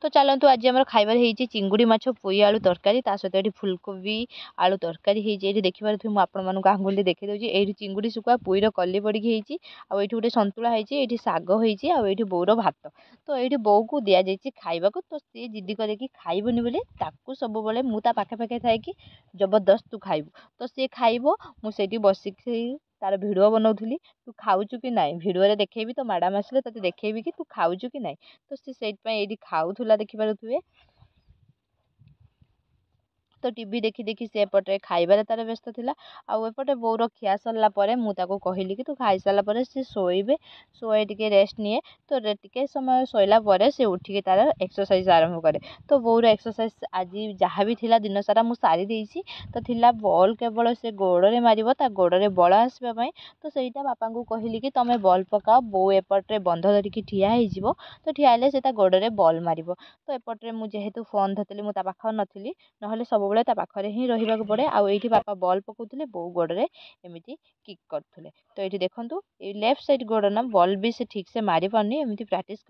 तो चलतु आज आम खाइबार होती चिंगुड़ी माछ पोई आलू तरकारी ता सहित ये फुलकोबी आलू तरकारी होती देखिए मुझे आंगुली देखी दूसरी ये चिंगुड़ी शुखुआ पोईर कली पड़ी आठ गोटे सतुला होती शाग होती बोर भात तो ये बो को दि जाइए खाइबा तो सी जिद्दी करके खाइबनी बोली सब मुझे पाखे पाखे थाए कि जबरदस्त तू खाइबू तो सी खाइब मुझे बसिक तार भिडियो बनाऊली तू खाऊचु कि नाई भिडियो देखेबी तो मैडम आसिले तोते देखेबी कि तू खाऊचु कि नाई तो सी से खाऊला देखिपारे तो टीवी देखी देखी से एपटे खाइबार तार व्यस्त थिला आउ एपटे बोर खिया सरला परे मु ताको कहली कि तू खाई सारा परे से शोइबे शोए टिके रेस्ट निए तो टिके समय शोइला परे से उठिके तार एक्सरसाइज आरंभ करे तो बोर एक्सरसाइज आज जहाँ भी थिला दिन सारा मु सारी देइछि तो थिला बॉल केवल से गोड़े मारिबो ता गोड़े बल आसबा पई तो सेटा बापा को कहली कि तमे बॉल पकाओ बो एपटे बंध धरिकी ठिया हेजिवो तो ठिया हेले से ता गोड़े बॉल मारिबो तो एपटे मु जेहेतु फोन धरली मु ता पाखर नथिली नहले सब ता पाखरे ही रहिबाक पड़े आउ एठी बापा बॉल पकाउथिले बो गोड़े एमिति किक करथुले तो ये देखंतु ये लेफ्ट साइड गोड़ ना बॉल भी से ठीक से मारी पारनी एमिति प्रैक्टिस